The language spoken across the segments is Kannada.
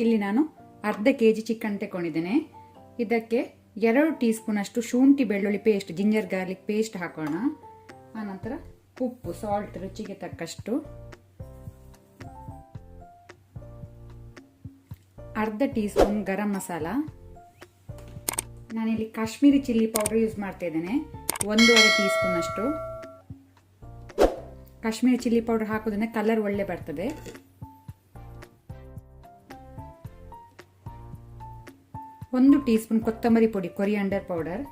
ಇಲ್ಲಿ ನಾನು ಅರ್ಧ ಕೆಜಿ ಚಿಕನ್ ತಗೊಂಡಿದ್ದೇನೆ. ಇದಕ್ಕೆ 2 ಟೀ ಸ್ಪೂನ್ ಅಷ್ಟು ಶುಂಠಿ ಬೆಳ್ಳುಳ್ಳಿ ಪೇಸ್ಟ್, ಜಿಂಜರ್ ಗಾರ್ಲಿಕ್ ಪೇಸ್ಟ್ ಹಾಕೋಣ. ಆನಂತರ ಉಪ್ಪು, ಸಾಲ್ಟ್ ರುಚಿಗೆ ತಕ್ಕಷ್ಟು, ಅರ್ಧ ಟೀ ಸ್ಪೂನ್ ಗರಂ ಮಸಾಲ. ನಾನಿಲ್ಲಿ ಕಾಶ್ಮೀರಿ ಚಿಲ್ಲಿ ಪೌಡರ್ ಯೂಸ್ ಮಾಡ್ತಾ ಇದ್ದೇನೆ, 1.5 ಟೀ ಸ್ಪೂನ್ ಅಷ್ಟು. ಕಾಶ್ಮೀರಿ ಚಿಲ್ಲಿ ಪೌಡರ್ ಹಾಕೋದ್ರಿಂದ ಕಲರ್ ಒಳ್ಳೆ ಬರ್ತದೆ. 1 ಟೀ ಸ್ಪೂನ್ ಕೊತ್ತಂಬರಿ ಪುಡಿ, ಕೊರಿಯಾಂಡರ್ ಪೌಡರ್,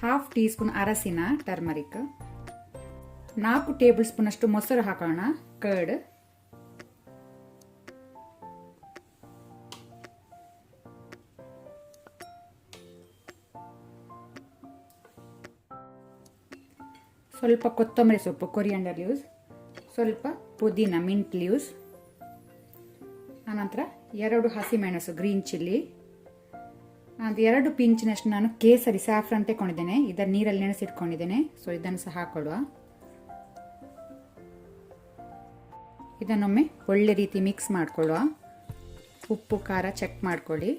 1/2 ಟೀ ಸ್ಪೂನ್ ಅರಸಿನ ಟರ್ಮರಿಕ್, 4 ಟೇಬಲ್ ಸ್ಪೂನ್ ಅಷ್ಟು ಮೊಸರು ಹಾಕೋಣ, ಕರ್ಡ್, ಸ್ವಲ್ಪ ಕೊತ್ತಂಬರಿ ಸೊಪ್ಪು, ಕೊರಿಯಾಂಡರ್ ಲೀವ್ಸ್, ಸ್ವಲ್ಪ ಪುದೀನ, ಮಿಂಟ್ ಲೀವ್ಸ್, ಆನಂತರ 2 ಹಸಿಮೆಣಸು, ಗ್ರೀನ್ ಚಿಲ್ಲಿ, 2 ಪಿಂಚಿನಷ್ಟು ನಾನು ಕೇಸರಿ ಸ್ಯಾಫ್ರನ್ ತಗೊಂಡಿದ್ದೇನೆ. ಇದನ್ನು ನೀರಲ್ಲಿ ನೆನೆಸಿಟ್ಕೊಂಡಿದ್ದೇನೆ. ಸೊ ಇದನ್ನು ಸಹ ಹಾಕೊಳ್ಳುವ. ಇದನ್ನೊಮ್ಮೆ ಒಳ್ಳೆ ರೀತಿ ಮಿಕ್ಸ್ ಮಾಡಿಕೊಳ್ಳುವ. ಉಪ್ಪು ಖಾರ ಚೆಕ್ ಮಾಡ್ಕೊಳ್ಳಿ.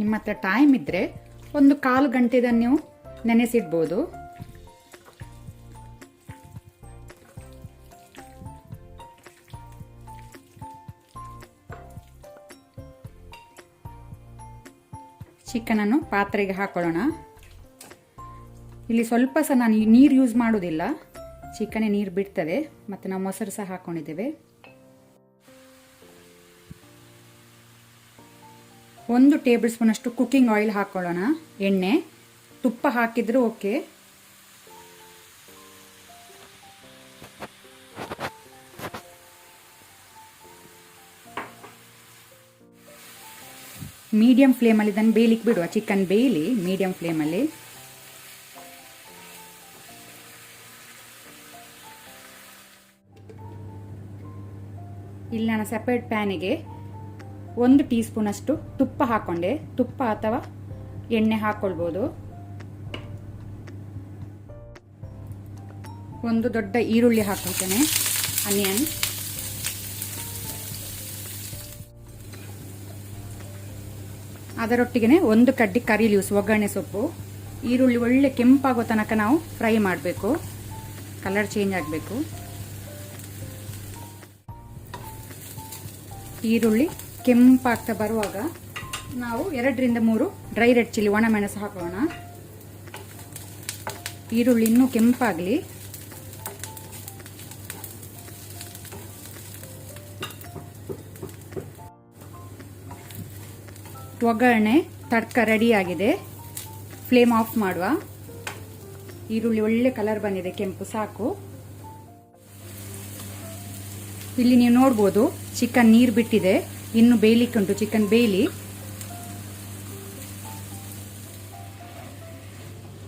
ನಿಮ್ಮ ಹತ್ರ ಟೈಮ್ ಇದ್ದರೆ 1/4 ಗಂಟೆ ಇದನ್ನು ನೀವು ನೆನೆಸಿಡ್ಬೋದು. ಚಿಕನನ್ನು ಪಾತ್ರೆಗೆ ಹಾಕೊಳ್ಳೋಣ. ಇಲ್ಲಿ ಸ್ವಲ್ಪ ಸಹ ನಾನು ನೀರು ಯೂಸ್ ಮಾಡೋದಿಲ್ಲ, ಚಿಕನೇ ನೀರು ಬಿಡ್ತದೆ. ಮತ್ತು ನಾವು ಮೊಸರು ಸಹ ಹಾಕೊಂಡಿದ್ದೇವೆ. 1 ಟೇಬಲ್ ಸ್ಪೂನ್ ಅಷ್ಟು ಕುಕ್ಕಿಂಗ್ ಆಯಿಲ್ ಹಾಕೊಳ್ಳೋಣ. ಎಣ್ಣೆ, ತುಪ್ಪ ಹಾಕಿದ್ರು ಓಕೆ. ಮೀಡಿಯಂ ಫ್ಲೇಮಲ್ಲಿ ಇದನ್ನು ಬೇಯಲಿಕ್ಕೆ ಬಿಡುವ. ಚಿಕನ್ ಬೇಯಲಿ ಮೀಡಿಯಂ ಫ್ಲೇಮಲ್ಲಿ. ಇಲ್ಲಿ ನಾನು ಸೆಪರೇಟ್ ಪ್ಯಾನಿಗೆ 1 ಟೀ ಸ್ಪೂನ್ ಅಷ್ಟು ತುಪ್ಪ ಹಾಕೊಂಡೆ. ತುಪ್ಪ ಅಥವಾ ಎಣ್ಣೆ ಹಾಕೊಳ್ಬೋದು. 1 ದೊಡ್ಡ ಈರುಳ್ಳಿ ಹಾಕೊಳ್ತೇನೆ, ಆನಿಯನ್, ಅದರೊಟ್ಟಿಗೆ 1 ಕಡ್ಡಿ ಕರಿ ಲೀವ್ಸ್, ಒಗ್ಗರಣೆ ಸೊಪ್ಪು. ಈರುಳ್ಳಿ ಒಳ್ಳೆ ಕೆಂಪಾಗೋ ತನಕ ನಾವು ಫ್ರೈ ಮಾಡಬೇಕು, ಕಲರ್ ಚೇಂಜ್ ಆಗಬೇಕು. ಈರುಳ್ಳಿ ಕೆಂಪಾಗ್ತಾ ಬರುವಾಗ ನಾವು 2 ರಿಂದ 3 ಡ್ರೈ ರೆಡ್ ಚಿಲ್ಲಿ, ಒಣಮೆಣಸು ಹಾಕೋಣ. ಈರುಳ್ಳಿ ಇನ್ನೂ ಕೆಂಪಾಗಲಿ. ಒಗ್ಗರಣೆ ತಡ್ಕ ರೆಡಿಯಾಗಿದೆ. ಫ್ಲೇಮ್ ಆಫ್ ಮಾಡುವ. ಈರುಳ್ಳಿ ಒಳ್ಳೆ ಕಲರ್ ಬಂದಿದೆ, ಕೆಂಪು ಸಾಕು. ಇಲ್ಲಿ ನೀವು ನೋಡ್ಬೋದು ಚಿಕನ್ ನೀರು ಬಿಟ್ಟಿದೆ, ಇನ್ನು ಬೇಯಲಿಕ್ಕೆ ಉಂಟು. ಚಿಕನ್ ಬೇಯಲಿ.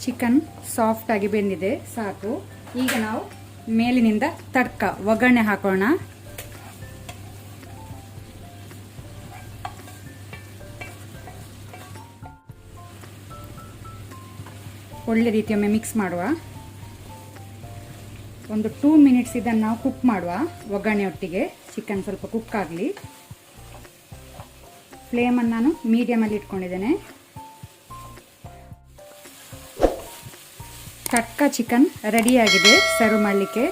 ಚಿಕನ್ ಸಾಫ್ಟ್ ಆಗಿ ಬೆಂದಿದೆ, ಸಾಕು. ಈಗ ನಾವು ಮೇಲಿನಿಂದ ತಡ್ಕ ಒಗ್ಗರಣೆ ಹಾಕೋಣ. ಒಳ್ಳೆ ರೀತಿಯೊಮ್ಮೆ ಮಿಕ್ಸ್ ಮಾಡುವ. ಒಂದು 2 ಮಿನಿಟ್ಸ್ ಇದನ್ನು ನಾವು ಕುಕ್ ಮಾಡುವ ಒಗ್ಗರಣೆ ಒಟ್ಟಿಗೆ. ಚಿಕನ್ ಸ್ವಲ್ಪ ಕುಕ್ ಆಗಲಿ. ಫ್ಲೇಮನ್ನು ನಾನು ಮೀಡಿಯಮಲ್ಲಿ ಇಟ್ಕೊಂಡಿದ್ದೇನೆ. ತಡ್ಕ ಚಿಕನ್ ರೆಡಿಯಾಗಿದೆ ಸರ್ವ್ ಮಾಡಲಿಕ್ಕೆ.